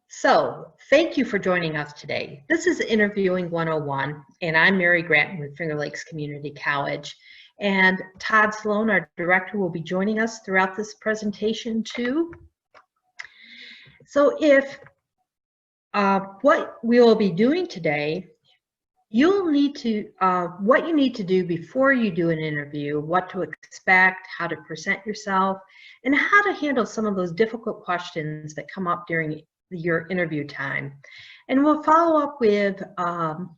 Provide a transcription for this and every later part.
So, thank you for joining us today. This is Interviewing 101, and I'm Mary Gratton with Finger Lakes Community College. And Todd Sloan, our director, will be joining us throughout this presentation too. So, what we will be doing today, you'll need to, what you need to do before you do an interview, what to expect, how to present yourself, and how to handle some of those difficult questions that come up during your interview time. And we'll follow up with the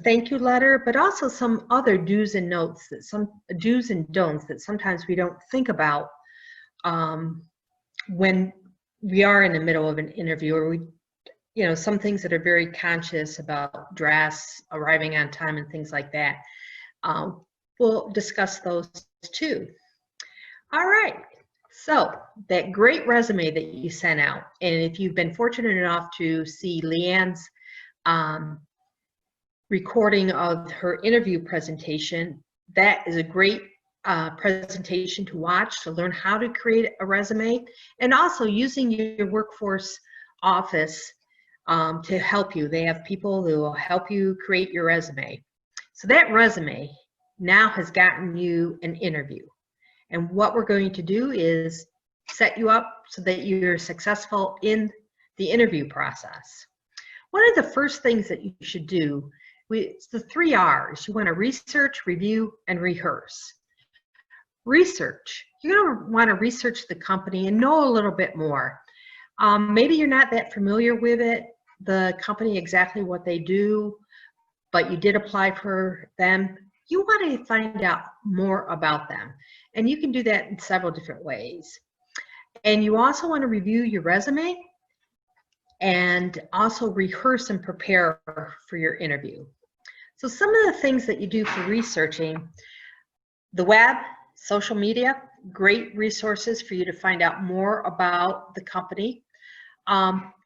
thank you letter, but also some other do's and don'ts that sometimes we don't think about when we are in the middle of an interview, or some things that are very conscious about dress, arriving on time, and things like that. We'll discuss those too. All right. So that great resume that you sent out, and if you've been fortunate enough to see Leanne's recording of her interview presentation, that is a great presentation to watch to learn how to create a resume, and also using your workforce office to help you. They have people who will help you create your resume. So that resume now has gotten you an interview. And what we're going to do is set you up so that you're successful in the interview process. One of the first things that you should do, it's the 3 R's. You want to research, review, and rehearse. Research. You're going to want to research the company and know a little bit more. Maybe you're not that familiar with the company, exactly what they do, but you did apply for them. You want to find out more about them. And you can do that in several different ways. And you also want to review your resume and also rehearse and prepare for your interview. So some of the things that you do for researching: the web, social media, great resources for you to find out more about the company.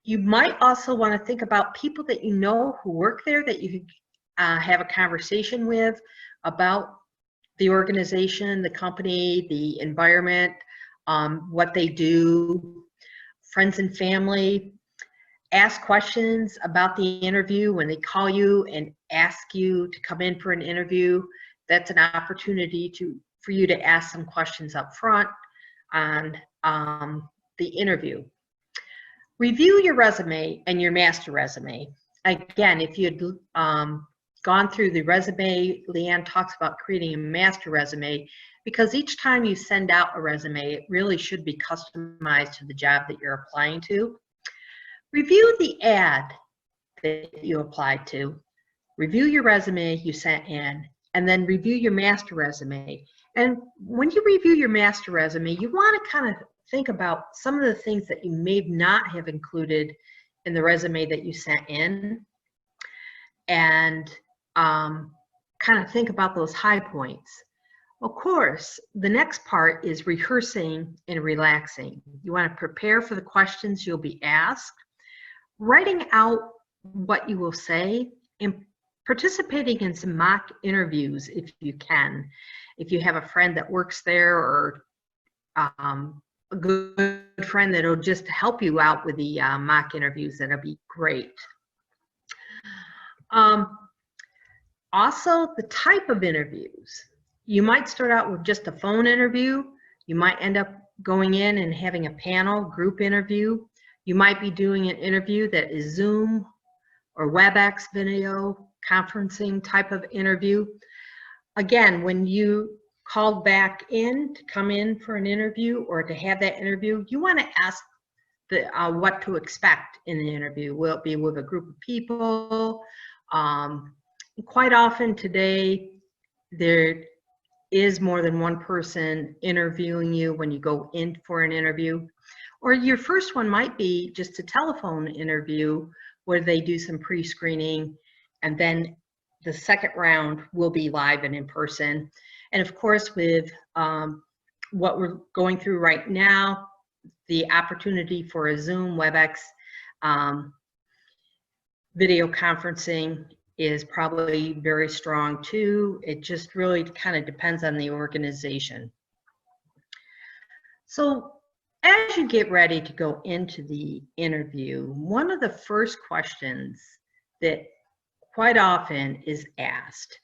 You might also want to think about people that you know who work there that you could have a conversation with about the organization, the company, the environment, what they do. Friends and family. Ask questions about the interview when they call you and ask you to come in for an interview. That's an opportunity for you to ask some questions up front on the interview. Review your resume and your master resume. Again, if you had gone through the resume, Leanne talks about creating a master resume, because each time you send out a resume, it really should be customized to the job that you're applying to. Review the ad that you applied to. Review your resume you sent in, and then review your master resume. And when you review your master resume, you want to kind of think about some of the things that you may not have included in the resume that you sent in, and kind of think about those high points. Of course, the next part is rehearsing and relaxing. You want to prepare for the questions you'll be asked, writing out what you will say, and participating in some mock interviews if you can. If you have a friend that works there, or a good friend that'll just help you out with the mock interviews, that'll be great. Also, the type of interviews. You might start out with just a phone interview. You might end up going in and having a panel group interview. You might be doing an interview that is Zoom or WebEx video conferencing type of interview. Again, when you called back in to come in for an interview or to have that interview, you want to ask what to expect in the interview. Will it be with a group of people? Quite often today, there is more than one person interviewing you when you go in for an interview. Or your first one might be just a telephone interview where they do some pre-screening, and then the second round will be live and in person. And of course, with what we're going through right now, the opportunity for a Zoom, WebEx video conferencing is probably very strong too. It just really kind of depends on the organization. So As you get ready to go into the interview, one of the first questions that quite often is asked,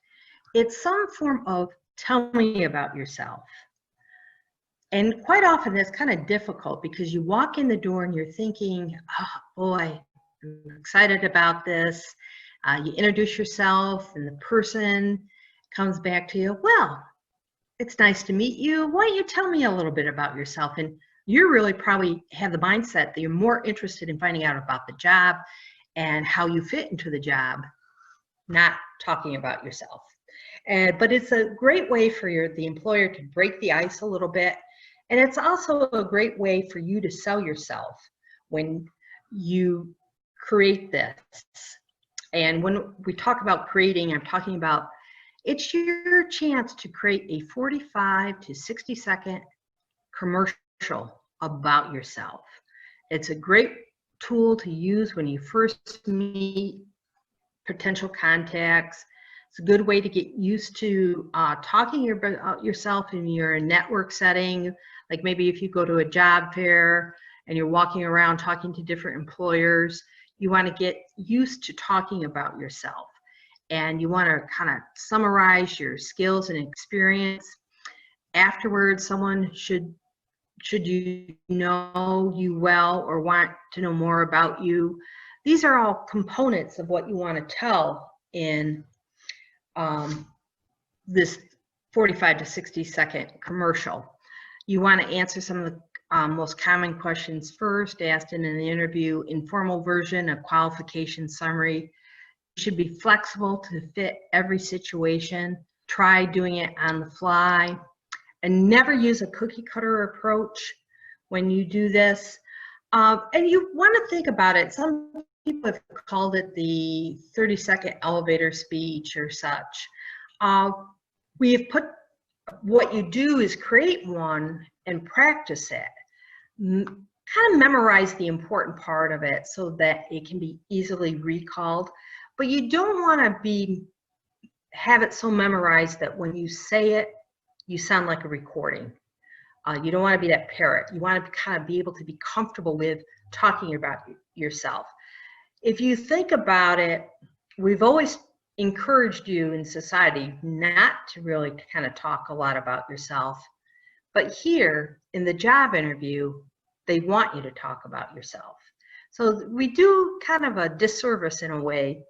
it's some form of tell me about yourself. And quite often that's kind of difficult because you walk in the door and you're thinking, oh boy, I'm excited about this. You introduce yourself and the person comes back to you, well, it's nice to meet you. Why don't you tell me a little bit about yourself? And you really probably have the mindset that you're more interested in finding out about the job and how you fit into the job, not talking about yourself. But it's a great way for the employer to break the ice a little bit. And it's also a great way for you to sell yourself when you create this. And when we talk about creating, I'm talking about it's your chance to create a 45 to 60 second commercial about yourself. It's a great tool to use when you first meet potential contacts. It's a good way to get used to talking about yourself in your network setting. Like maybe if you go to a job fair and you're walking around talking to different employers, you want to get used to talking about yourself. And you want to kind of summarize your skills and experience. Afterwards, someone should you know you well or want to know more about you. These are all components of what you want to tell in this 45 to 60 second commercial. You want to answer some of the most common questions first, asked in an interview, informal version, a qualification summary. You should be flexible to fit every situation. Try doing it on the fly. And never use a cookie cutter approach when you do this. And you want to think about it. Some people have called it the 30-second elevator speech or such. We have put, what you do is create one and practice it. Kind of memorize the important part of it so that it can be easily recalled. But you don't want to have it so memorized that when you say it, you sound like a recording. You don't want to be that parrot. You want to kind of be able to be comfortable with talking about yourself. If you think about it, we've always encouraged you in society not to really kind of talk a lot about yourself. But here in the job interview, they want you to talk about yourself. So we do kind of a disservice in a way,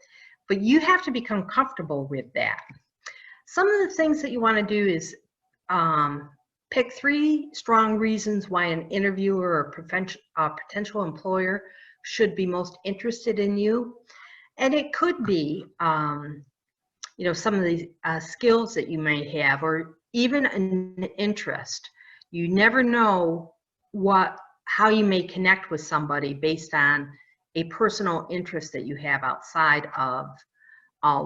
but you have to become comfortable with that. Some of the things that you want to do is pick 3 strong reasons why an interviewer or potential employer should be most interested in you. And it could be, some of the skills that you may have, or even an interest. You never know how you may connect with somebody based on a personal interest that you have outside of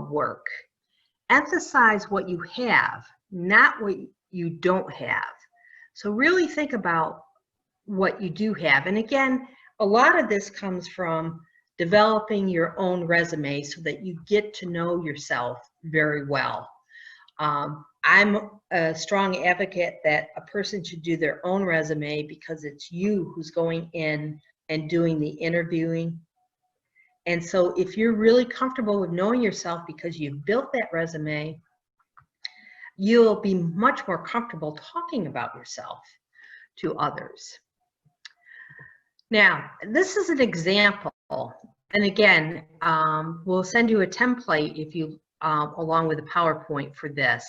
work. Emphasize what you have, not what you don't have. So really think about what you do have. And again, a lot of this comes from developing your own resume so that you get to know yourself very well. I'm a strong advocate that a person should do their own resume because it's you who's going in and doing the interviewing. And so if you're really comfortable with knowing yourself because you've built that resume, you'll be much more comfortable talking about yourself to others. Now, this is an example. And again, we'll send you a template if you, along with a PowerPoint for this.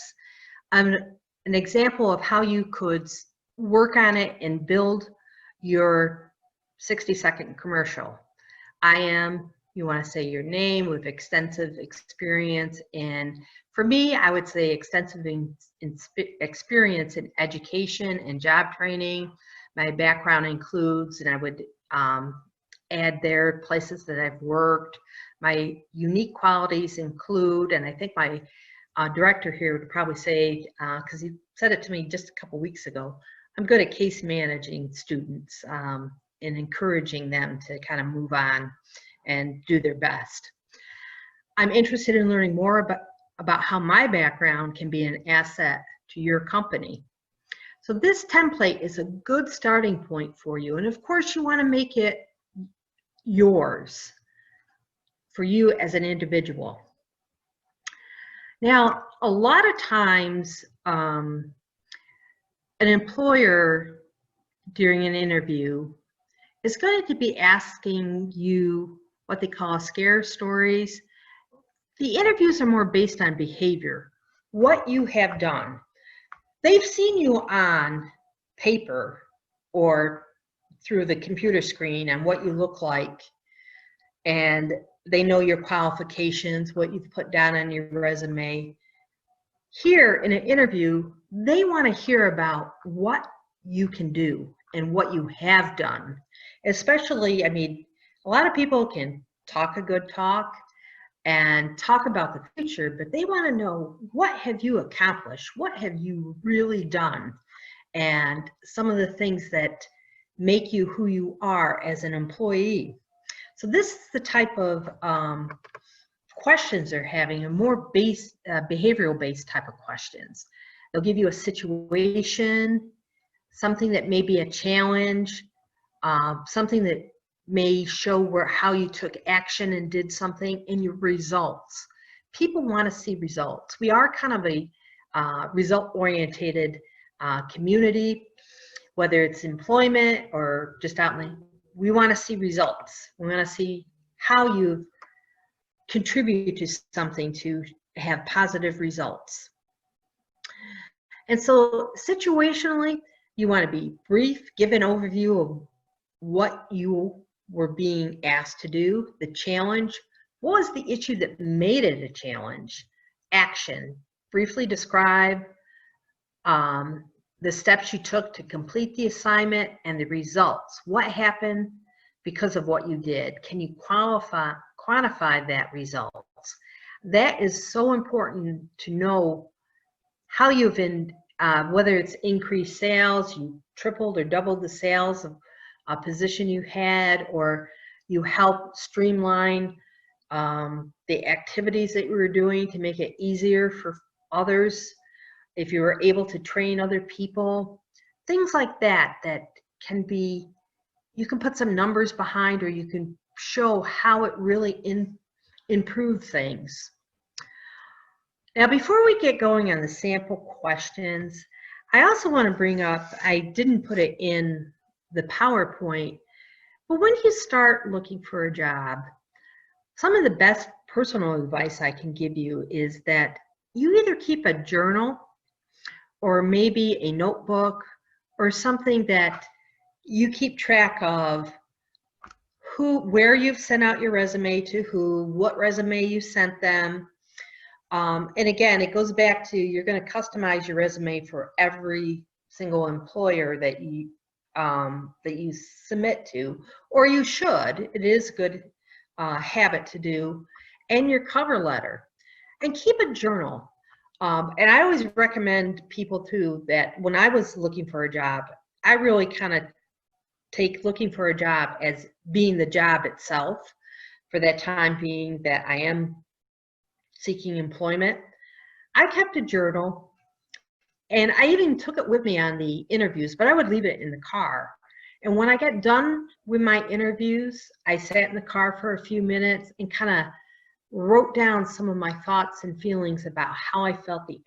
An example of how you could work on it and build your 60-second commercial. You want to say your name with extensive experience. And for me, I would say extensive experience in education and job training. My background includes, and I would add there places that I've worked. My unique qualities include, and I think my director here would probably say, because he said it to me just a couple weeks ago, I'm good at case managing students and encouraging them to kind of move on and do their best. I'm interested in learning more about how my background can be an asset to your company. So this template is a good starting point for you. And of course, you want to make it yours, for you as an individual. Now, a lot of times, an employer during an interview is going to be asking you what they call scare stories. The interviews are more based on behavior, what you have done. They've seen you on paper or through the computer screen and what you look like, and they know your qualifications, what you've put down on your resume. Here in an interview, they want to hear about what you can do and what you have done. Especially, I mean, a lot of people can talk a good talk and talk about the future, but they want to know, what have you accomplished? What have you really done? And some of the things that make you who you are as an employee. So this is the type of questions they're having, a more behavioral-based type of questions. They'll give you a situation, something that may be a challenge, something that may show how you took action and did something, and your results. People want to see results. We are kind of a result-oriented community, whether it's employment or just out in the, we want to see results. We want to see how you contribute to something to have positive results. And so situationally, you want to be brief, give an overview of what you were being asked to do, the challenge, what was the issue that made it a challenge, action, briefly describe the steps you took to complete the assignment and the results. What happened because of what you did? Can you quantify that results? That is so important to know how you've been, whether it's increased sales, you tripled or doubled the sales of a position you had, or you helped streamline the activities that you were doing to make it easier for others. If you were able to train other people, things like that, that can be, you can put some numbers behind, or you can show how it really improved things. Now, before we get going on the sample questions, I also want to bring up, I didn't put it in the PowerPoint, but when you start looking for a job, some of the best personal advice I can give you is that you either keep a journal or maybe a notebook or something that you keep track of where you've sent out your resume to who, what resume you sent them. And again, it goes back to, you're going to customize your resume for every single employer that you submit to, or you should. It is a good habit to do. And your cover letter. And keep a journal. And I always recommend people too that when I was looking for a job, I really kind of take looking for a job as being the job itself, for that time being that I am seeking employment. I kept a journal, and I even took it with me on the interviews, but I would leave it in the car. And when I got done with my interviews, I sat in the car for a few minutes and kind of wrote down some of my thoughts and feelings about how I felt the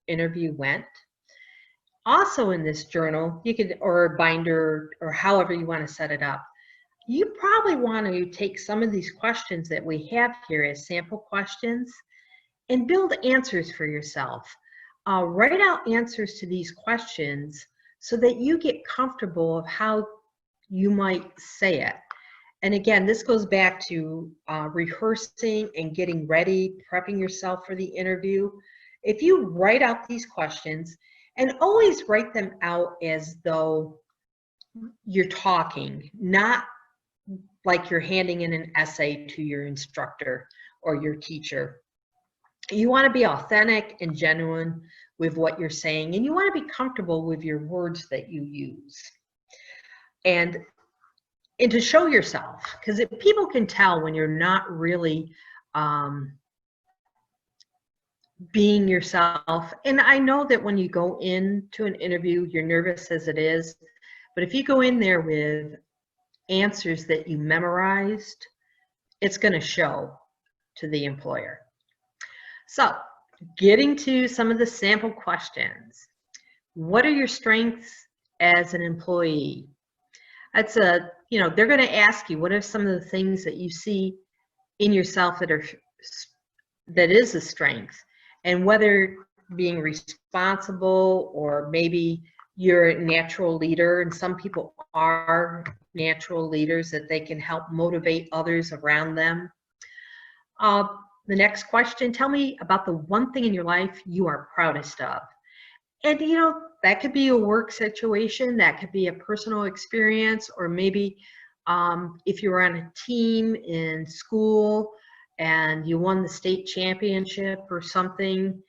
interview went. Also in this journal, you could, or a binder, or however you want to set it up, you probably want to take some of these questions that we have here as sample questions and build answers for yourself. Write out answers to these questions so that you get comfortable of how you might say it. And again, this goes back to rehearsing and getting ready, prepping yourself for the interview. If you write out these questions, and always write them out as though you're talking, not like you're handing in an essay to your instructor or your teacher. You want to be authentic and genuine with what you're saying, and you want to be comfortable with your words that you use. And to show yourself, because people can tell when you're not really being yourself. And I know that when you go into an interview, you're nervous as it is, but if you go in there with answers that you memorized, it's going to show to the employer. So, getting to some of the sample questions. What are your strengths as an employee? That's they're going to ask you, what are some of the things that you see in yourself that is a strength? And whether being responsible, or maybe you're a natural leader, and some people are natural leaders, that they can help motivate others around them. The next question, tell me about the one thing in your life you are proudest of. And that could be a work situation, that could be a personal experience, or maybe if you were on a team in school and you won the state championship or something.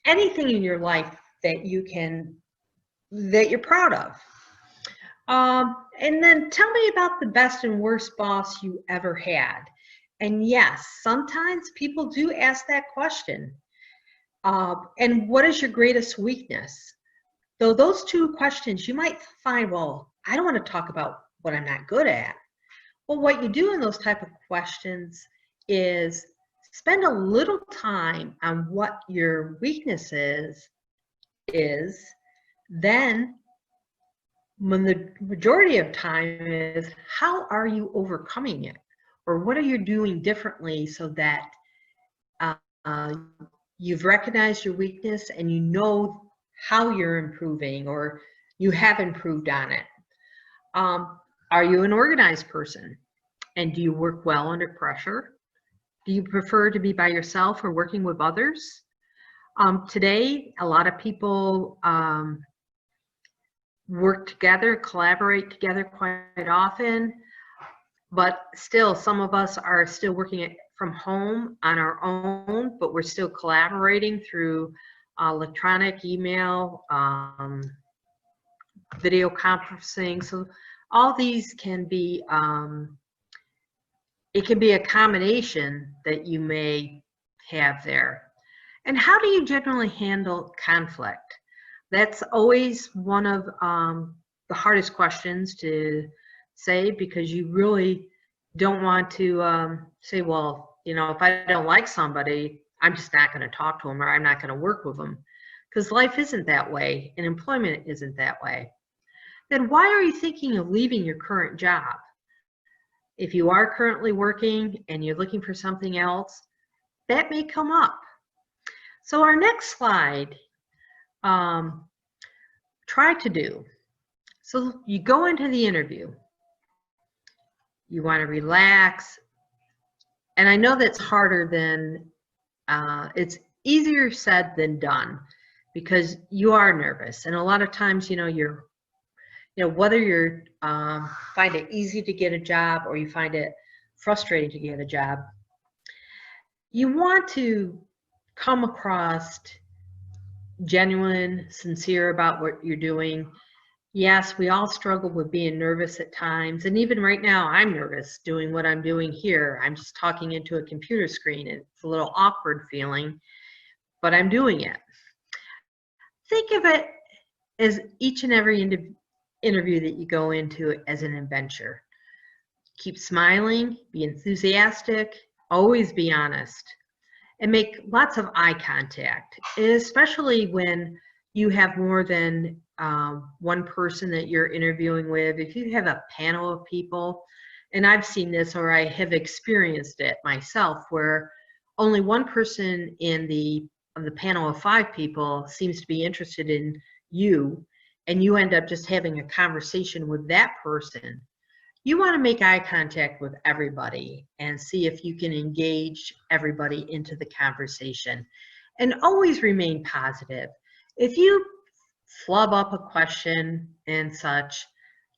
Anything in your life that you're proud of. And then tell me about the best and worst boss you ever had. And yes, sometimes people do ask that question. And what is your greatest weakness? Though those two questions, you might find, well, I don't want to talk about what I'm not good at. Well, what you do in those type of questions is spend a little time on what your weakness is. Then when the majority of time is, how are you overcoming it? Or what are you doing differently so that you've recognized your weakness and you know how you're improving, or you have improved on it. Are you an organized person? And do you work well under pressure? Do you prefer to be by yourself or working with others? Today, a lot of people work together, collaborate together quite often, but still some of us are still working from home on our own, but we're still collaborating through electronic, email, video conferencing. So all these can be, it can be a combination that you may have there. And how do you generally handle conflict? That's always one of the hardest questions to say, because you really don't want to say, well, if I don't like somebody, I'm just not going to talk to them, or I'm not going to work with them. Because life isn't that way, and employment isn't that way. Then why are you thinking of leaving your current job? If you are currently working and you're looking for something else, that may come up. So our next slide, try to do. So you go into the interview. You want to relax. And I know that's harder than, it's easier said than done, because you are nervous. And a lot of times, whether you're find it easy to get a job or you find it frustrating to get a job, you want to come across genuine, sincere about what you're doing. Yes, we all struggle with being nervous at times. And even right now, I'm nervous doing what I'm doing here. I'm just talking into a computer screen. It's a little awkward feeling, but I'm doing it. Think of it as each and every interview that you go into as an adventure. Keep smiling, be enthusiastic, always be honest, and make lots of eye contact, especially when you have more than one person that you're interviewing with. If you have a panel of people, and I've seen this, or I have experienced it myself, where only one person in the panel of 5 people seems to be interested in you, and you end up just having a conversation with that person. You want to make eye contact with everybody and see if you can engage everybody into the conversation, and always remain positive. If you flub up a question and such,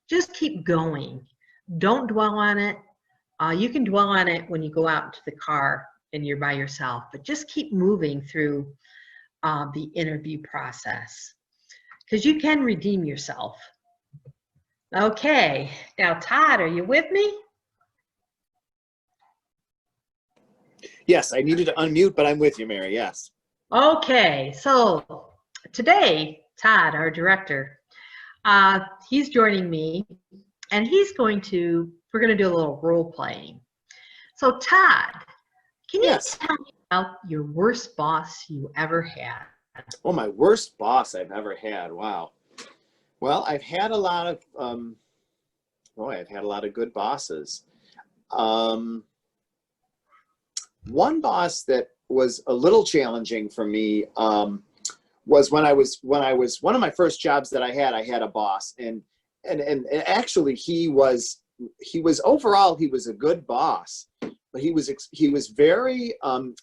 just keep going. Don't dwell on it. You can dwell on it when you go out into the car and you're by yourself, but just keep moving through the interview process, because you can redeem yourself. Okay, now Todd, are you with me? Yes, I needed to unmute, but I'm with you, Mary. Yes. Okay, so today, Todd, our director, he's joining me, and we're going to do a little role playing. So, Todd, can you Yes. tell me about your worst boss you ever had? Oh, my worst boss I've ever had. Wow. Well, I've had a lot of, I've had a lot of good bosses. One boss that was a little challenging for me was when I was one of my first jobs that I had a boss, and actually he was overall, he was a good boss, but he was very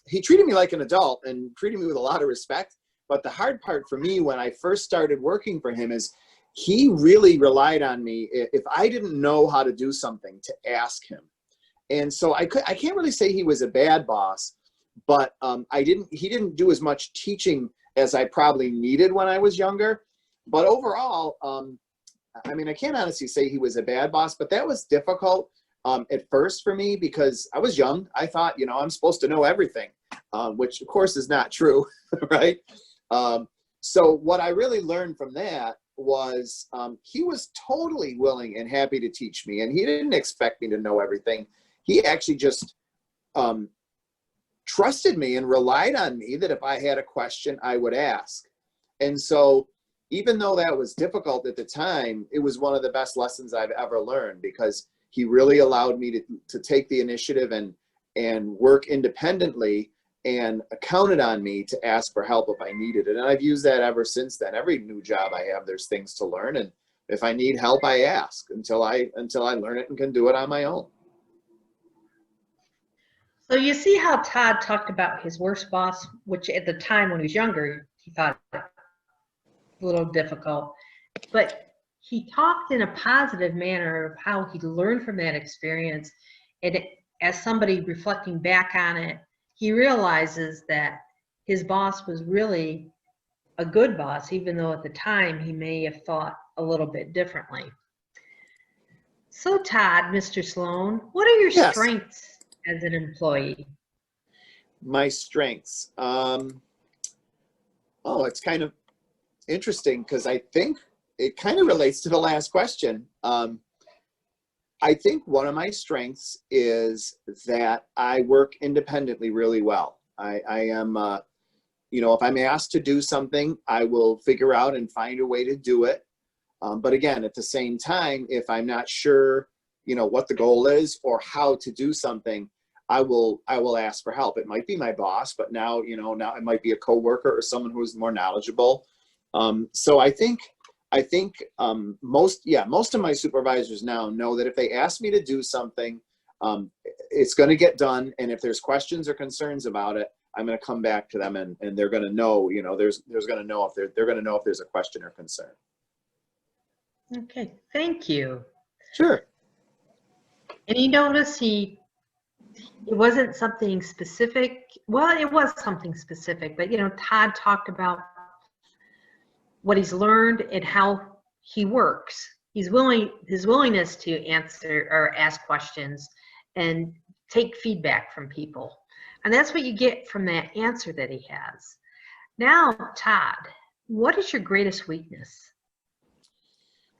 he treated me like an adult and treated me with a lot of respect. But the hard part for me when I first started working for him is he really relied on me if I didn't know how to do something to ask him. And so I can't really say he was a bad boss, but he didn't do as much teaching as I probably needed when I was younger. But overall, I mean, I can't honestly say he was a bad boss, but that was difficult at first for me because I was young. I thought, I'm supposed to know everything, which of course is not true, right? So what I really learned from that was he was totally willing and happy to teach me, and he didn't expect me to know everything. He actually just trusted me and relied on me that if I had a question, I would ask. And so even though that was difficult at the time, it was one of the best lessons I've ever learned because he really allowed me to take the initiative and work independently and counted on me to ask for help if I needed it. And I've used that ever since then. Every new job I have, there's things to learn. And if I need help, I ask until I learn it and can do it on my own. So you see how Todd talked about his worst boss, which at the time when he was younger, he thought a little difficult, but he talked in a positive manner of how he learned from that experience. And as somebody reflecting back on it, he realizes that his boss was really a good boss, even though at the time he may have thought a little bit differently. So Todd, Mr. Sloan, what are your Yes. strengths as an employee? My strengths. It's kind of interesting because I think it kind of relates to the last question. I think one of my strengths is that I work independently really well. I am, if I'm asked to do something, I will figure out and find a way to do it. But again, at the same time, if I'm not sure, what the goal is or how to do something, I will ask for help. It might be my boss, but now it might be a coworker or someone who's more knowledgeable. So I think most of my supervisors now know that if they ask me to do something, it's going to get done. And if there's questions or concerns about it, I'm going to come back to them and they're going to know, there's going to know if they're going to know if there's a question or concern. Okay, thank you. Sure. And you notice it wasn't something specific. Well, it was something specific, but Todd talked about what he's learned and how he works. His willingness to answer or ask questions and take feedback from people. And that's what you get from that answer that he has. Now, Todd, what is your greatest weakness?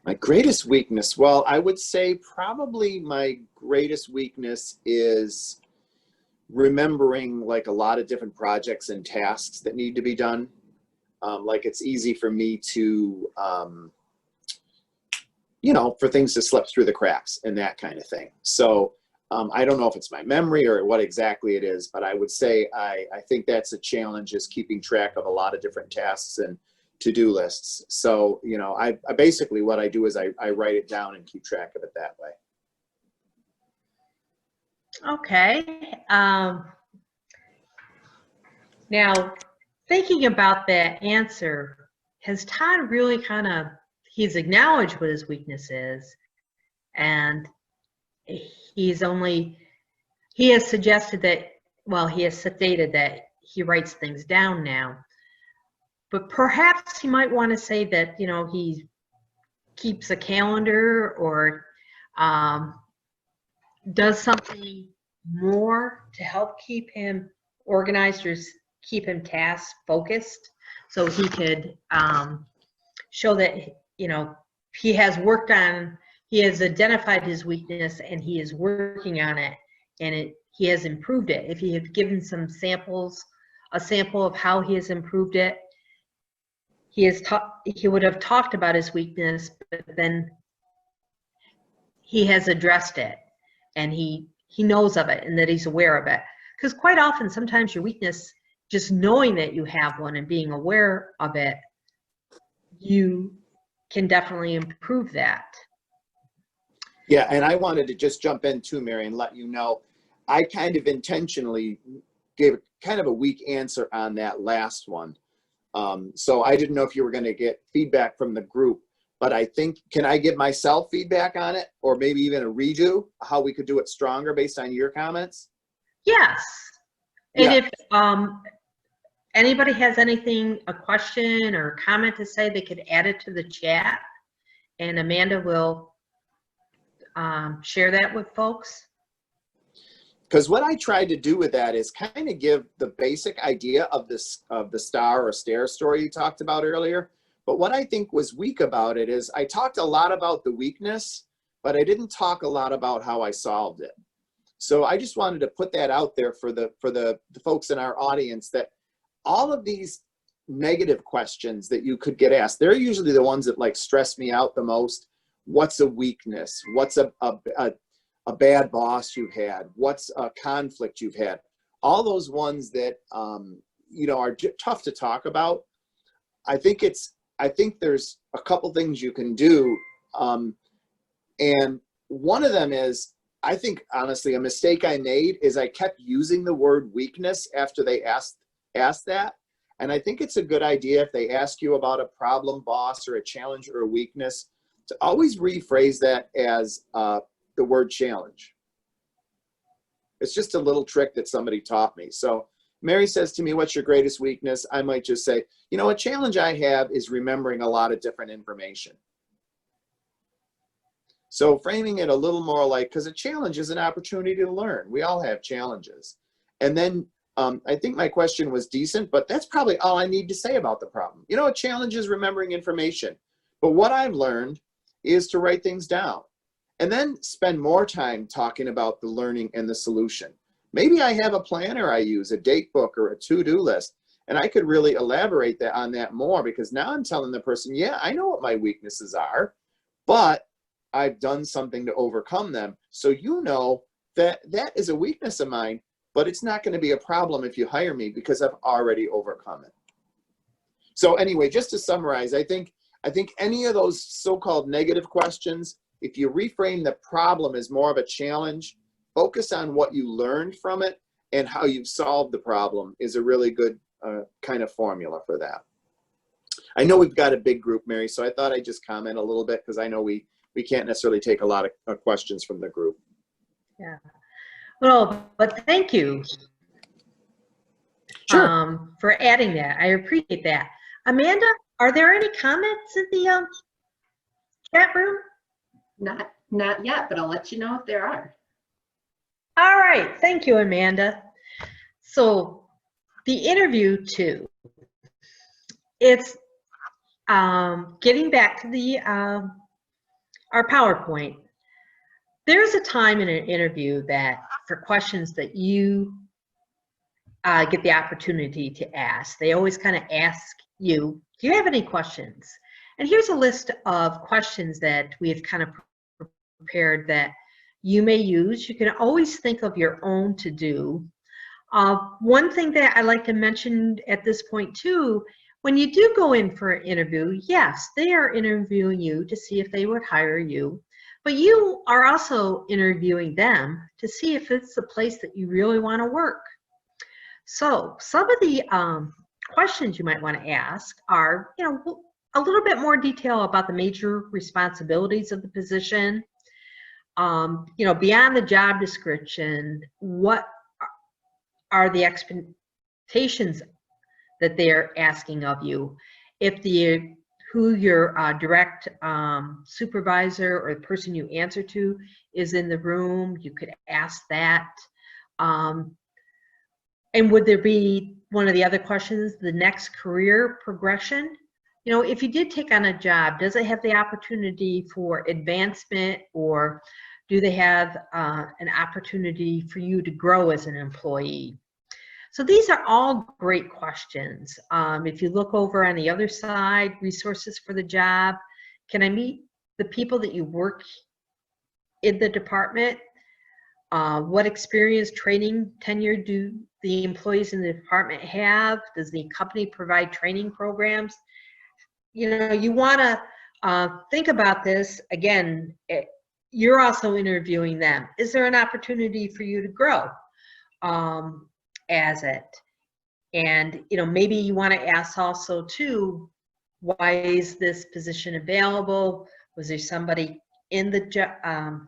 My greatest weakness, well, I would say probably my greatest weakness is remembering like a lot of different projects and tasks that need to be done. Like it's easy for me to, for things to slip through the cracks and that kind of thing. So I don't know if it's my memory or what exactly it is, but I would say I think that's a challenge, is keeping track of a lot of different tasks and to-do lists. So, I basically what I do is I write it down and keep track of it that way. Okay. Now, thinking about that answer, has Todd really he's acknowledged what his weakness is, and he has suggested that, well, he has stated that he writes things down now. But perhaps he might want to say that, he keeps a calendar or does something more to help keep him organized or keep him task focused, so he could show that, you know, he has identified his weakness and he is working on it, and he has improved it. If he had given some samples, a sample of how he has improved it, he would have talked about his weakness, but then he has addressed it, and he knows of it and that he's aware of it. Because quite often, sometimes your weakness, just knowing that you have one and being aware of it, you can definitely improve that. Yeah, and I wanted to just jump in too, Mary, and let you know, I kind of intentionally gave kind of a weak answer on that last one. So I didn't know if you were going to get feedback from the group, but I think, can I give myself feedback on it, or maybe even a redo, how we could do it stronger based on your comments? Yes. And Yeah. if anybody has anything, a question or comment to say, they could add it to the chat, and Amanda will share that with folks. Because what I tried to do with that is kind of give the basic idea of the star or stair story you talked about earlier. But what I think was weak about it is I talked a lot about the weakness, but I didn't talk a lot about how I solved it. So I just wanted to put that out there for the folks in our audience, that all of these negative questions that you could get asked, they're usually the ones that like stress me out the most. What's a weakness? What's a bad boss you've had? What's a conflict you've had? All those ones that you know, are tough to talk about. I think there's a couple things you can do, and one of them is, I think honestly a mistake I made is I kept using the word weakness after they asked that, and I think it's a good idea if they ask you about a problem boss or a challenge or a weakness to always rephrase that as the word challenge. It's just a little trick that somebody taught me. So Mary says to me, what's your greatest weakness? I might just say, you know, a challenge I have is remembering a lot of different information. So framing it a little more like, because a challenge is an opportunity to learn. We all have challenges. And then I think my question was decent, but that's probably all I need to say about the problem. You know, a challenge is remembering information. But what I've learned is to write things down and then spend more time talking about the learning and the solution. Maybe I have a planner I use, a date book or a to-do list, and I could really elaborate on that more, because now I'm telling the person, yeah, I know what my weaknesses are, but I've done something to overcome them. So you know that that is a weakness of mine, but it's not going to be a problem if you hire me because I've already overcome it. So anyway, just to summarize, I think any of those so-called negative questions, if you reframe the problem as more of a challenge, focus on what you learned from it and how you've solved the problem, is a really good kind of formula for that. I know we've got a big group, Mary, so I thought I'd just comment a little bit, because I know we can't necessarily take a lot of questions from the group. Yeah. Well, but thank you. Sure. For adding that. I appreciate that. Amanda, are there any comments in the chat room? Not yet, but I'll let you know if there are. All right. Thank you, Amanda. So the interview too, it's getting back to the our PowerPoint. There's a time in an interview that for questions that you get the opportunity to ask, they always kind of ask you, do you have any questions? And here's a list of questions that we have kind of prepared that you may use. You can always think of your own to do. One thing that I like to mention at this point too, when you do go in for an interview, yes, they are interviewing you to see if they would hire you, but you are also interviewing them to see if it's the place that you really want to work. So some of the questions you might want to ask are, you know, a little bit more detail about the major responsibilities of the position. You know, beyond the job description, what are the expectations that they're asking of you? If who your direct supervisor or the person you answer to is in the room, you could ask that. And would there be, one of the other questions, the next career progression? You know, if you did take on a job, does it have the opportunity for advancement, or do they have an opportunity for you to grow as an employee? So these are all great questions. If you look over on the other side, resources for the job, can I meet the people that you work in the department? What experience, training, tenure do the employees in the department have? Does the company provide training programs? You know, you want to think about this. Again, you're also interviewing them. Is there an opportunity for you to grow as it? And, you know, maybe you want to ask also too, why is this position available? Was there somebody in the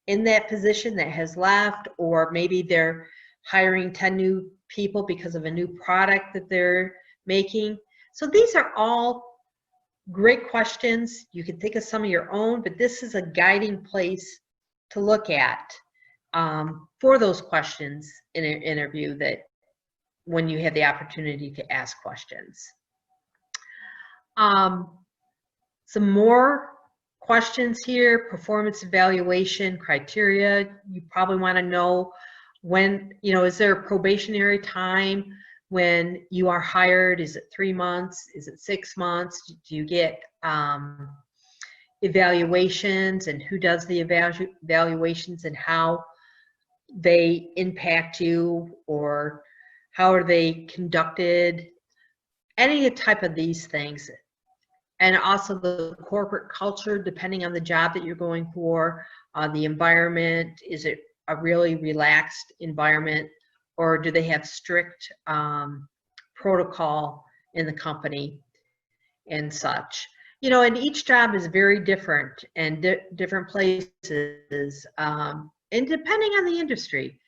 in that position that has left, or maybe they're hiring 10 new people because of a new product that they're making? So these are all great questions. You can think of some of your own, but this is a guiding place to look at for those questions in an interview, that when you have the opportunity to ask questions. Some more questions here: performance evaluation criteria. You probably want to know when, you know, is there a probationary time when you are hired? Is it 3 months? Is it 6 months? Do you get evaluations, and who does the evaluations, and how they impact you, or how are they conducted? Any type of these things. And also the corporate culture, depending on the job that you're going for, the environment. Is it a really relaxed environment, or do they have strict protocol in the company and such? You know, and each job is very different, and different places, and depending on the industry.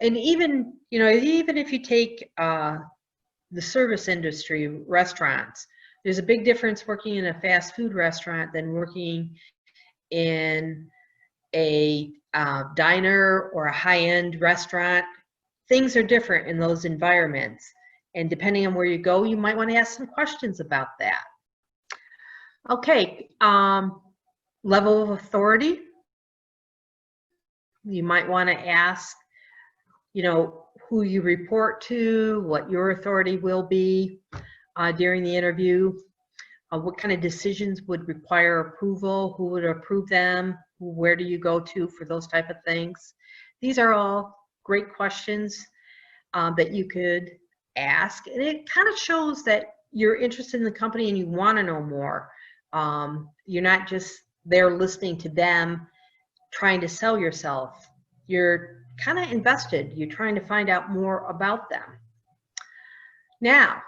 And even, you know, even if you take the service industry, restaurants, there's a big difference working in a fast food restaurant than working in a diner or a high-end restaurant. Things are different in those environments, and depending on where you go, you might want to ask some questions about that. Okay, level of authority. You might want to ask, you know, who you report to, what your authority will be during the interview, what kind of decisions would require approval, who would approve them, where do you go to for those type of things. These are all great questions that you could ask, and it kind of shows that you're interested in the company and you want to know more. You're not just there listening to them trying to sell yourself. You're kind of invested. You're trying to find out more about them. Now,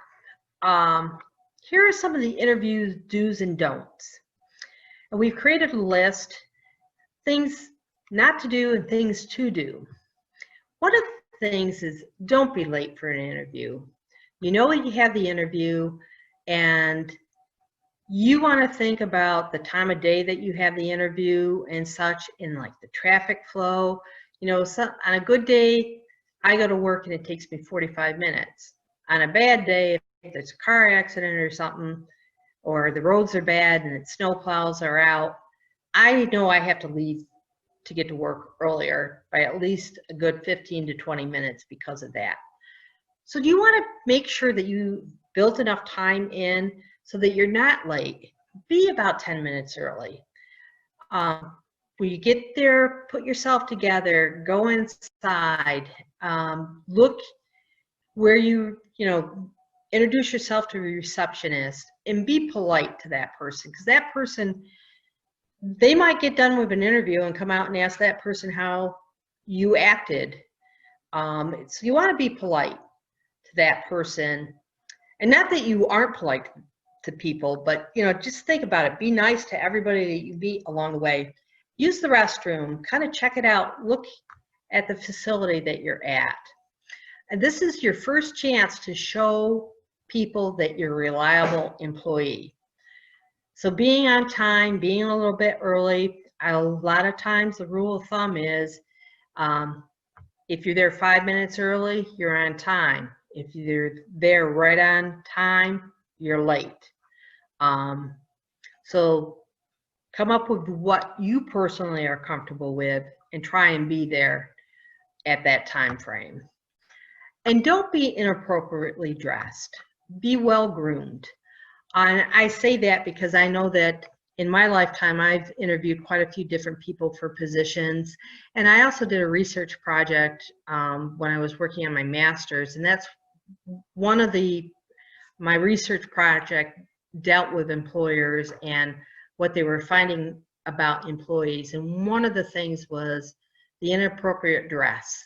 here are some of the interview do's and don'ts. And we've created a list, things not to do and things to do. One of the things is, don't be late for an interview. You know when you have the interview, and you want to think about the time of day that you have the interview and such, in like the traffic flow. You know, on a good day, I go to work and it takes me 45 minutes. On a bad day, if there's a car accident or something, or the roads are bad and snow plows are out, I know I have to leave to get to work earlier by at least a good 15 to 20 minutes because of that. So do you want to make sure that you built enough time in so that you're not late? Be about 10 minutes early. When you get there, put yourself together, go inside, look where you know, introduce yourself to a receptionist, and be polite to that person, because that person, they might get done with an interview and come out and ask that person how you acted. So you want to be polite to that person, and not that you aren't polite to people, but you know, just think about it. Be nice to everybody that you meet along the way. Use the restroom, kind of check it out, look at the facility that you're at. And this is your first chance to show people that you're a reliable employee. So being on time, being a little bit early, a lot of times the rule of thumb is if you're there 5 minutes early, you're on time. If you're there right on time, you're late. So come up with what you personally are comfortable with and try and be there at that time frame. And don't be inappropriately dressed. Be well groomed. And I say that because I know that in my lifetime, I've interviewed quite a few different people for positions. And I also did a research project when I was working on my master's. And that's one of my research project dealt with employers and what they were finding about employees. And one of the things was the inappropriate dress.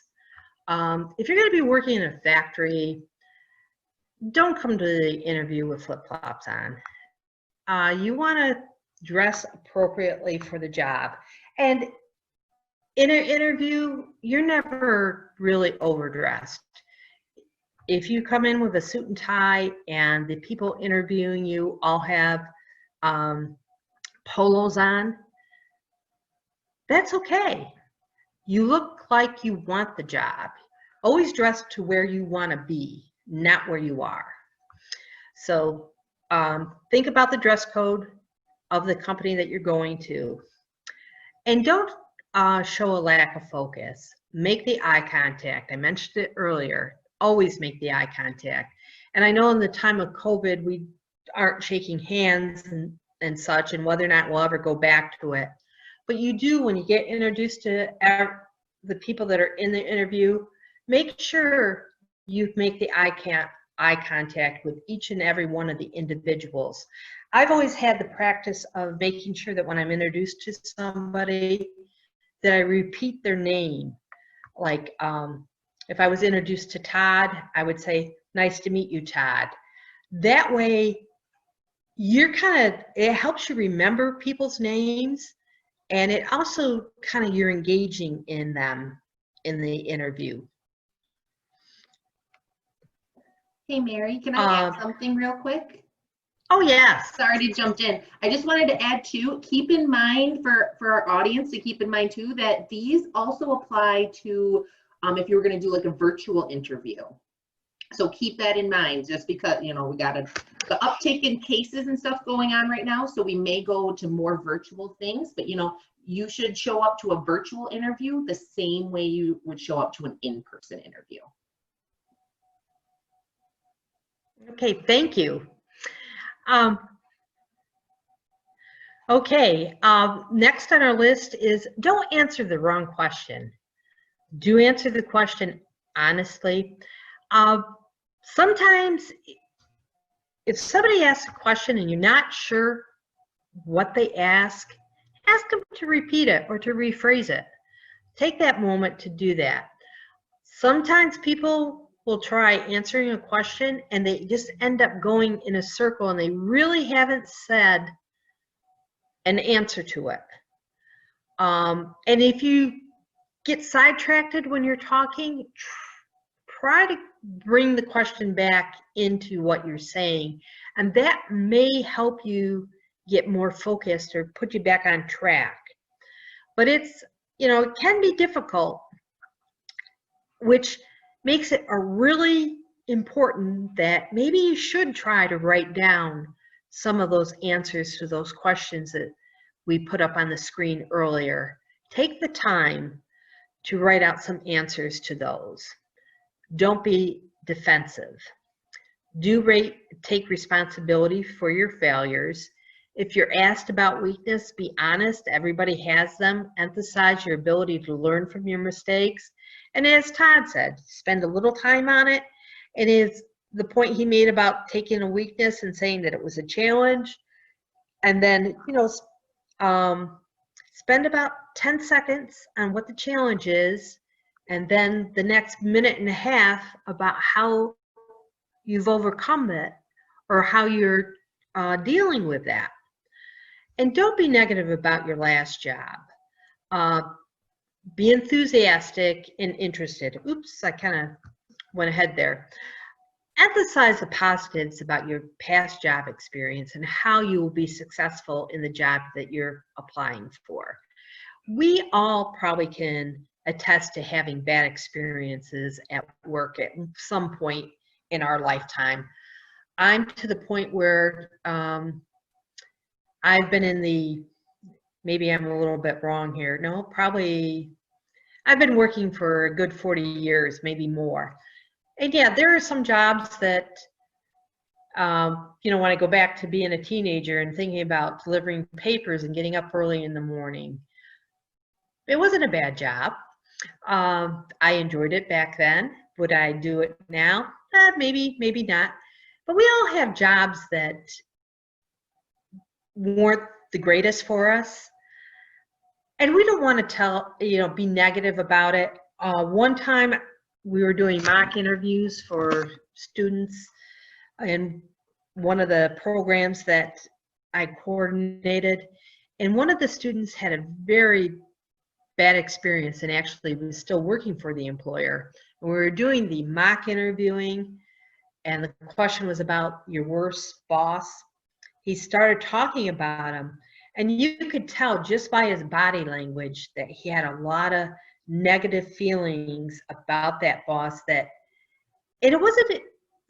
If you're going to be working in a factory, don't come to the interview with flip-flops on. You want to dress appropriately for the job. And in an interview, you're never really overdressed. If you come in with a suit and tie and the people interviewing you all have polos on, that's okay. You look like you want the job. Always dress to where you want to be, not where you are. So think about the dress code of the company that you're going to. And don't show a lack of focus. Make the eye contact. I mentioned it earlier. Always make the eye contact. And I know in the time of COVID, we aren't shaking hands and such, and whether or not we'll ever go back to it. But you do, when you get introduced to the people that are in the interview, make sure you make the eye contact with each and every one of the individuals. I've always had the practice of making sure that when I'm introduced to somebody, that I repeat their name. Like if I was introduced to Todd, I would say, "Nice to meet you, Todd." That way, it helps you remember people's names, and it also you're engaging in them in the interview. Hey, Mary, can I add something real quick? Oh, yes. Sorry to jump in. I just wanted to add too, keep in mind for our audience to keep in mind too, that these also apply to if you were going to do like a virtual interview. So keep that in mind, just because, we got the uptick in cases and stuff going on right now. So we may go to more virtual things, but you should show up to a virtual interview the same way you would show up to an in-person interview. Okay, thank you. Okay, next on our list is don't answer the wrong question. Do answer the question honestly. Sometimes if somebody asks a question and you're not sure what they ask them to repeat it or to rephrase it. Take that moment to do that. Sometimes people will try answering a question and they just end up going in a circle and they really haven't said an answer to it. And if you get sidetracked when you're talking, try to bring the question back into what you're saying, and that may help you get more focused or put you back on track. But it's, it can be difficult, which makes it really important that maybe you should try to write down some of those answers to those questions that we put up on the screen earlier. Take the time to write out some answers to those. Don't be defensive. Take responsibility for your failures. If you're asked about weakness, be honest. Everybody has them. Emphasize your ability to learn from your mistakes. And as Todd said, spend a little time on it. And is the point he made about taking a weakness and saying that it was a challenge. And then, spend about 10 seconds on what the challenge is. And then the next minute and a half about how you've overcome it or how you're dealing with that. And don't be negative about your last job. Be enthusiastic and interested. Oops, I kind of went ahead there. Emphasize the positives about your past job experience and how you will be successful in the job that you're applying for. We all probably can attest to having bad experiences at work at some point in our lifetime. I'm to the point where I've been in the, maybe I'm a little bit wrong here. No, probably I've been working for a good 40 years, maybe more. And yeah, there are some jobs that, when I go back to being a teenager and thinking about delivering papers and getting up early in the morning, it wasn't a bad job. I enjoyed it back then. Would I do it now? Maybe, maybe not. But we all have jobs that weren't the greatest for us. And we don't want to be negative about it. One time we were doing mock interviews for students in one of the programs that I coordinated. And one of the students had a very bad experience and actually was still working for the employer. And we were doing the mock interviewing, and the question was about your worst boss. He started talking about him, and you could tell just by his body language that he had a lot of negative feelings about that boss, and it wasn't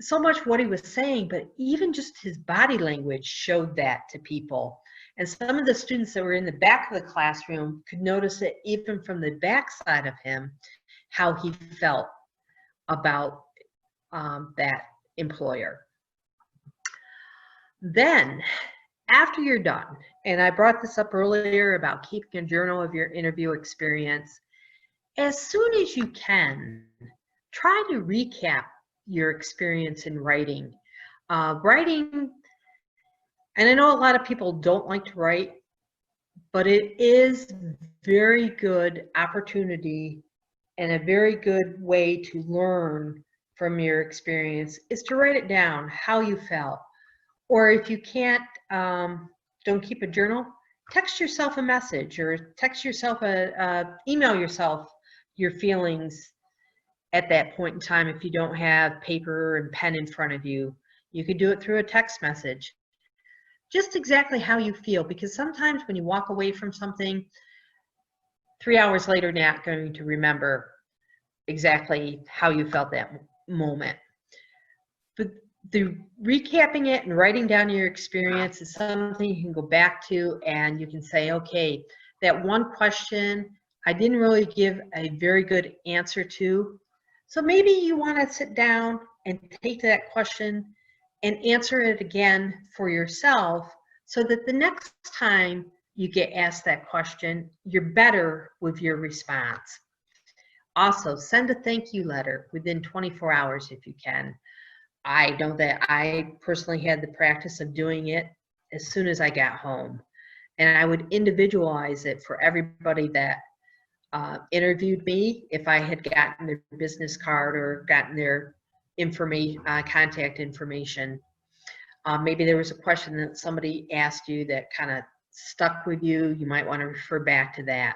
so much what he was saying, but even just his body language showed that to people. And some of the students that were in the back of the classroom could notice it even from the backside of him, how he felt about that employer. Then, after you're done, and I brought this up earlier about keeping a journal of your interview experience, as soon as you can, try to recap your experience in writing. Writing, and I know a lot of people don't like to write, but it is very good opportunity and a very good way to learn from your experience is to write it down, how you felt. Or if you can't, don't keep a journal, text yourself a message or text yourself email yourself your feelings at that point in time. If you don't have paper and pen in front of you, you could do it through a text message. Just exactly how you feel, because sometimes when you walk away from something, 3 hours later, you're not going to remember exactly how you felt that moment. But the recapping it and writing down your experience is something you can go back to, and you can say, okay, that one question I didn't really give a very good answer to. So maybe you want to sit down and take that question and answer it again for yourself so that the next time you get asked that question, you're better with your response. Also, send a thank you letter within 24 hours if you can. I know that I personally had the practice of doing it as soon as I got home. And I would individualize it for everybody that interviewed me if I had gotten their business card or gotten their information, contact information. Maybe there was a question that somebody asked you that kind of stuck with you. You might want to refer back to that.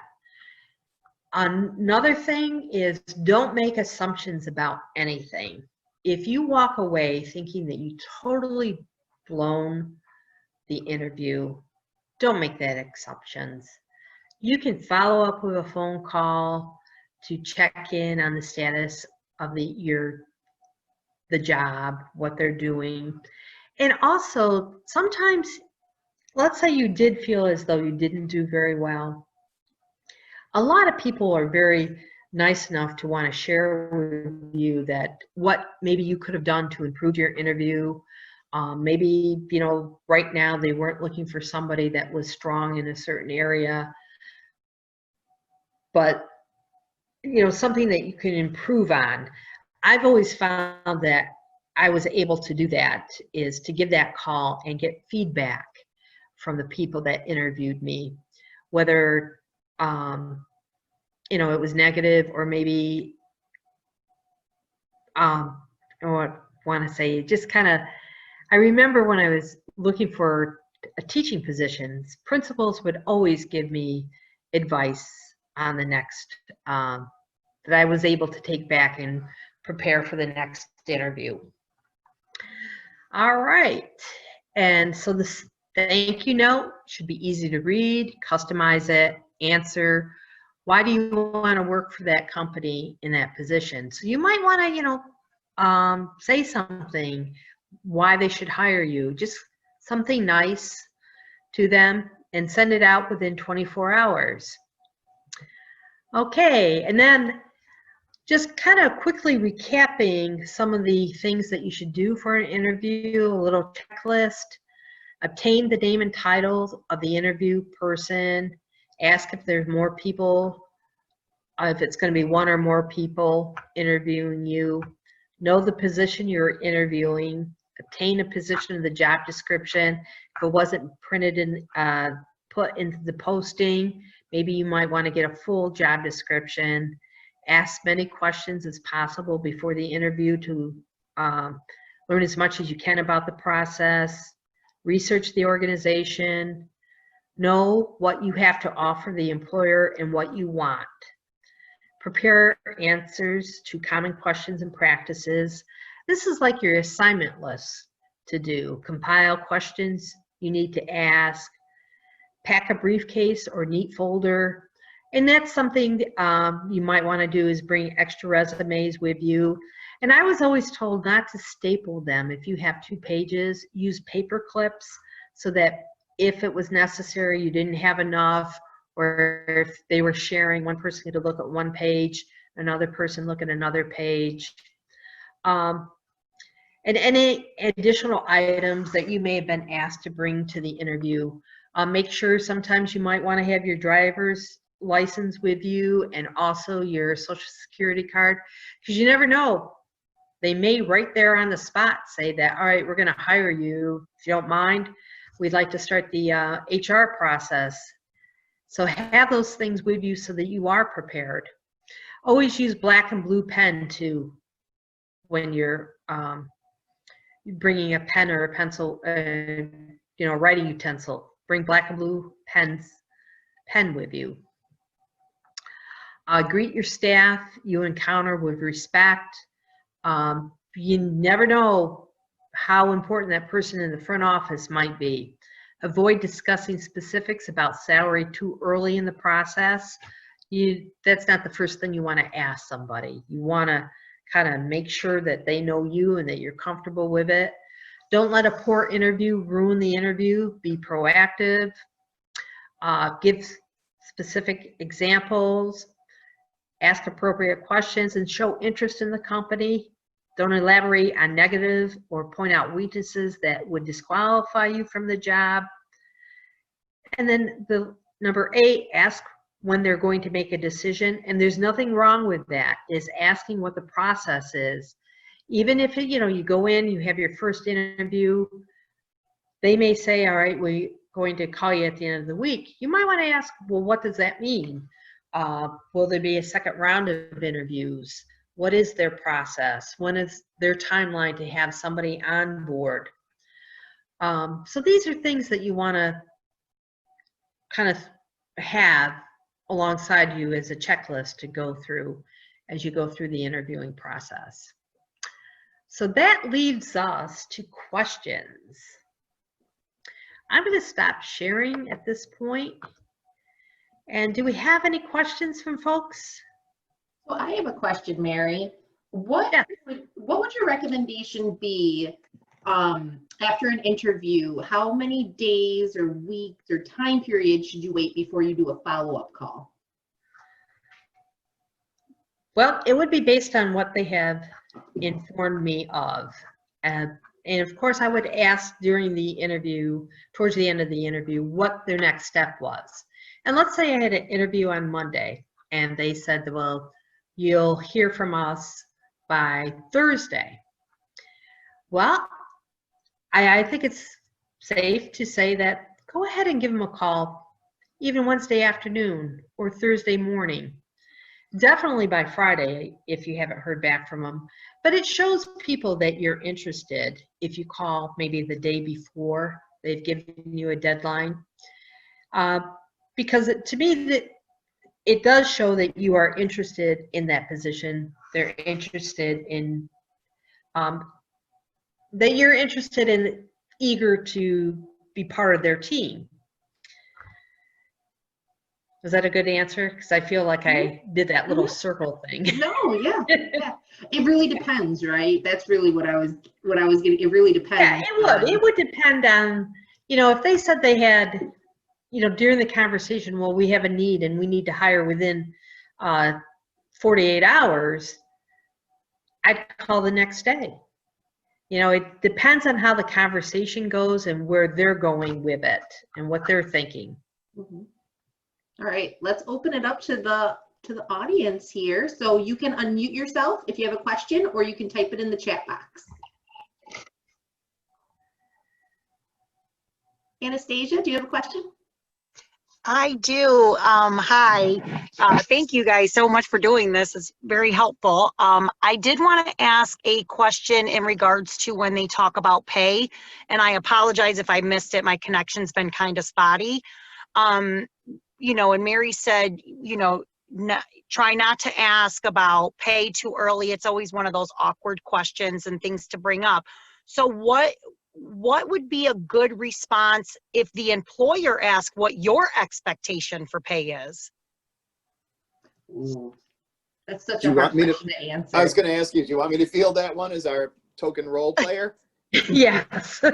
Another thing is, don't make assumptions about anything. If you walk away thinking that you totally blown the interview, don't make that assumptions. You can follow up with a phone call to check in on the status of the job, what they're doing. And also, sometimes, let's say you did feel as though you didn't do very well. A lot of people are very nice enough to want to share with you that what maybe you could have done to improve your interview. Maybe, right now they weren't looking for somebody that was strong in a certain area, but, something that you can improve on. I've always found that I was able to do that, is to give that call and get feedback from the people that interviewed me, whether it was negative or maybe I want to say just kind of, I remember when I was looking for a teaching positions, principals would always give me advice on the next that I was able to take back and prepare for the next interview. All right, and so this thank you note should be easy to read, customize it, answer Why do you want to work for that company in that position? So you might want to, say something, why they should hire you, just something nice to them, and send it out within 24 hours. Okay, and then just kind of quickly recapping some of the things that you should do for an interview, a little checklist. Obtain the name and title of the interview person. Ask if there's more people, if it's going to be one or more people interviewing you. Know the position you're interviewing. Obtain a position in the job description. If it wasn't printed in, put into the posting, maybe you might want to get a full job description. Ask many questions as possible before the interview to learn as much as you can about the process. Research the organization. Know what you have to offer the employer and what you want. Prepare answers to common questions and practices. This is like your assignment list to do. Compile questions you need to ask. Pack a briefcase or neat folder. And that's something you might want to do, is bring extra resumes with you. And I was always told not to staple them. If you have 2 pages, use paper clips so that if it was necessary, you didn't have enough, or if they were sharing, one person could look at one page, another person look at another page. And any additional items that you may have been asked to bring to the interview. Make sure sometimes you might want to have your driver's license with you and also your social security card, because you never know. They may right there on the spot say that, all right, we're going to hire you. If you don't mind, we'd like to start the HR process. So have those things with you so that you are prepared. Always use black and blue pen too when you're bringing a pen or a pencil, writing utensil. Bring black and blue pen with you. Greet your staff you encounter with respect. You never know how important that person in the front office might be. Avoid discussing specifics about salary too early in the process. That's not the first thing you want to ask somebody. You want to kind of make sure that they know you and that you're comfortable with it. Don't let a poor interview ruin the interview. Be proactive. Give specific examples. Ask appropriate questions and show interest in the company. Don't elaborate on negative or point out weaknesses that would disqualify you from the job. And then the number 8, ask when they're going to make a decision. And there's nothing wrong with that, is asking what the process is. Even if, you go in, you have your first interview, they may say, all right, we're going to call you at the end of the week. You might want to ask, well, what does that mean? Will there be a second round of interviews? What is their process? When is their timeline to have somebody on board? So these are things that you want to kind of have alongside you as a checklist to go through as you go through the interviewing process. So that leads us to questions. I'm going to stop sharing at this point. And do we have any questions from folks? Well, I have a question, Mary. What would your recommendation be after an interview? How many days or weeks or time periods should you wait before you do a follow-up call? Well, it would be based on what they have informed me of. And of course, I would ask during the interview, towards the end of the interview, what their next step was. And let's say I had an interview on Monday and they said, well, you'll hear from us by Thursday. Well, I think it's safe to say that go ahead and give them a call, even Wednesday afternoon or Thursday morning. Definitely by Friday if you haven't heard back from them. But it shows people that you're interested if you call maybe the day before they've given you a deadline. Because to me, it does show that you are interested in that position. They're interested in, that you're interested in, eager to be part of their team. Was that a good answer? Because I feel like I did that little circle thing. No, yeah, yeah. It really depends, right? That's really what I was getting. It really depends. Yeah, it would. It would depend on, if they said they had, during the conversation, well, we have a need and we need to hire within 48 hours, I'd call the next day. It depends on how the conversation goes and where they're going with it and what they're thinking. Mm-hmm. All right, let's open it up to the audience here. So you can unmute yourself if you have a question, or you can type it in the chat box. Anastasia, do you have a question? I do. Hi. Thank you guys so much for doing this. It's very helpful. I did want to ask a question in regards to when they talk about pay, and I apologize if I missed it. My connection's been kind of spotty. And Mary said, try not to ask about pay too early. It's always one of those awkward questions and things to bring up. So what would be a good response if the employer asks what your expectation for pay is? Ooh, that's such a hard question to answer. I was going to ask you, do you want me to field that one as our token role player? Yes.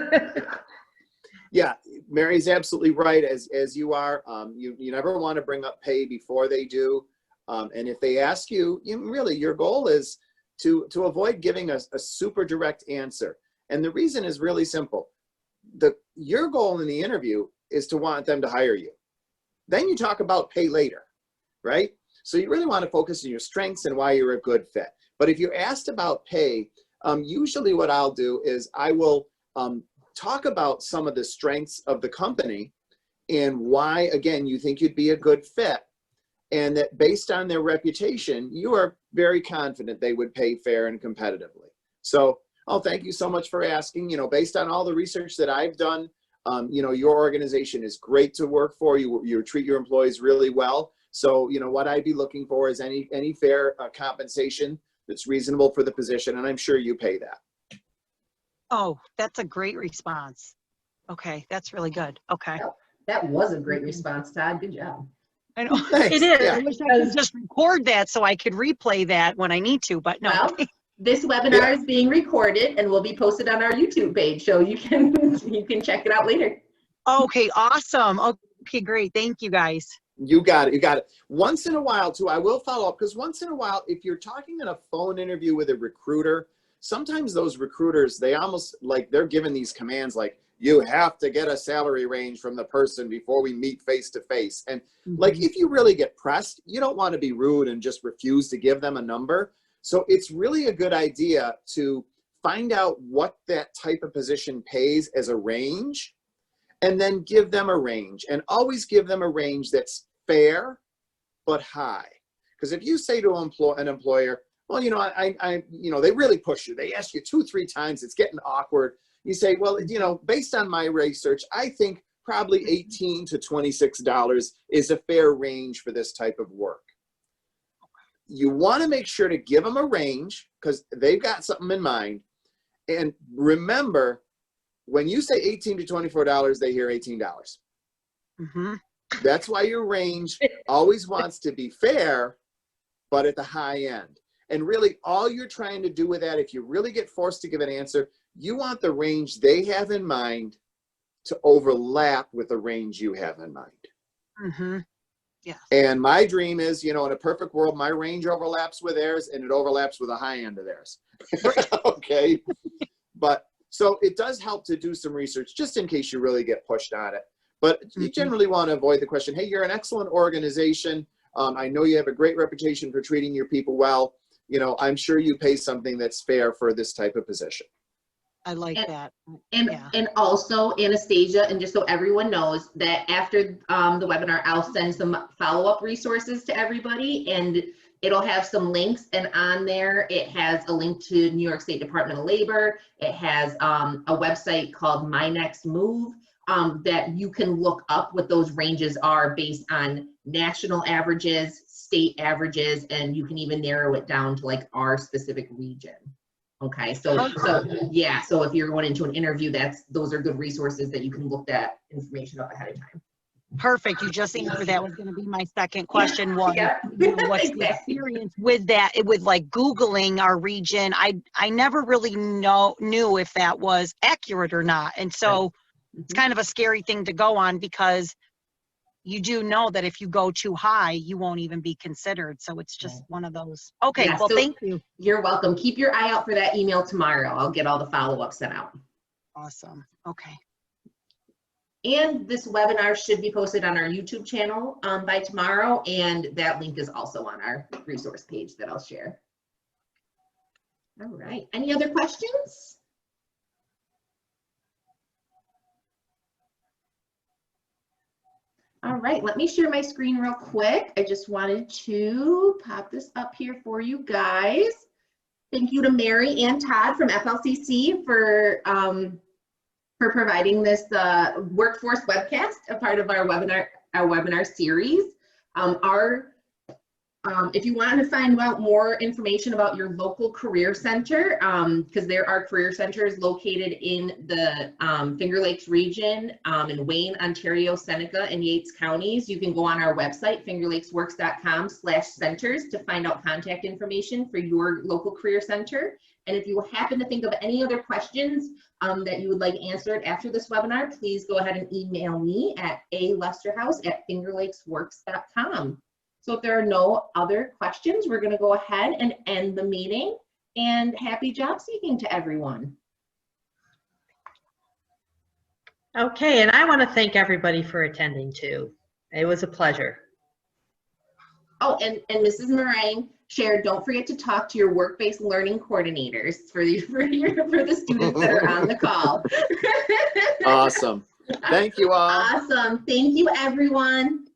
Yeah, Mary's absolutely right, as you are. You never want to bring up pay before they do. And if they ask you, really, your goal is to avoid giving a super direct answer. And the reason is really simple. Your goal in the interview is to want them to hire you. Then you talk about pay later, right? So you really want to focus on your strengths and why you're a good fit. But if you're asked about pay, usually what I'll do is I will talk about some of the strengths of the company and why, again, you think you'd be a good fit. And that based on their reputation, you are very confident they would pay fair and competitively. So, thank you so much for asking. Based on all the research that I've done, your organization is great to work for. You treat your employees really well. So, what I'd be looking for is any fair compensation that's reasonable for the position, and I'm sure you pay that. Oh, that's a great response. Okay, that's really good. Okay. That was a great response, Todd. Good job. I know. Thanks. It is. Yeah. I wish I could just record that so I could replay that when I need to, but no. Well, this webinar is being recorded and will be posted on our YouTube page, so you can check it out later. Okay, awesome. Okay, great. Thank you guys. You got it. You got it. Once in a while, too, I will follow up, because once in a while, if you're talking in a phone interview with a recruiter, sometimes those recruiters, they almost like they're given these commands like, you have to get a salary range from the person before we meet face to face. And like, if you really get pressed, you don't want to be rude and just refuse to give them a number. So it's really a good idea to find out what that type of position pays as a range, and then give them a range, and always give them a range that's fair but high. Because if you say to an employer, well, they really push you. They ask you 2-3 times. It's getting awkward. You say, well, based on my research, I think probably $18 to $26 is a fair range for this type of work. You want to make sure to give them a range because they've got something in mind. And remember, when you say $18 to $24, they hear $18. That's why your range always wants to be fair, but at the high end. And really, all you're trying to do with that, if you really get forced to give an answer, you want the range they have in mind to overlap with the range you have in mind. Yeah. And my dream is, in a perfect world, my range overlaps with theirs and it overlaps with the high end of theirs. Okay. But so it does help to do some research just in case you really get pushed on it. But you generally want to avoid the question, hey, you're an excellent organization. I know you have a great reputation for treating your people well. I'm sure you pay something that's fair for this type of position. I like that. And also, Anastasia, and just so everyone knows that after the webinar, I'll send some follow-up resources to everybody, and it'll have some links, and on there it has a link to New York State Department of Labor. It has a website called My Next Move that you can look up what those ranges are based on national averages, state averages, and you can even narrow it down to like our specific region. Okay, so yeah, so if you're going into an interview, those are good resources that you can look that information up ahead of time. Perfect. You just answered that. Was going to be my second question. Was Yeah. what's the Exactly. experience with that? With like Googling our region, I never really knew if that was accurate or not, and so it's kind of a scary thing to go on because you do know that if you go too high, you won't even be considered. So it's just one of those. Okay. Yeah, Well, so thank you. You're welcome. Keep your eye out for that email tomorrow. I'll get all the follow-up sent out. Awesome. Okay. And this webinar should be posted on our YouTube channel by tomorrow, and that link is also on our resource page that I'll share. All right. Any other questions? All right, let me share my screen real quick. I just wanted to pop this up here for you guys. Thank you to Mary and Todd from FLCC for providing this workforce webcast, a part of our webinar series. If you want to find out more information about your local career center, because there are career centers located in the Finger Lakes region, in Wayne, Ontario, Seneca, and Yates counties, you can go on our website, fingerlakesworks.com/centers, to find out contact information for your local career center. And if you happen to think of any other questions that you would like answered after this webinar, please go ahead and email me at alesterhouse@fingerlakesworks.com. So if there are no other questions, we're going to go ahead and end the meeting, and happy job seeking to everyone. Okay, and I want to thank everybody for attending too. It was a pleasure. Oh, and Mrs. Meringue shared, don't forget to talk to your work-based learning coordinators for the students that are on the call. Awesome. Thank you all. Awesome. Thank you, everyone.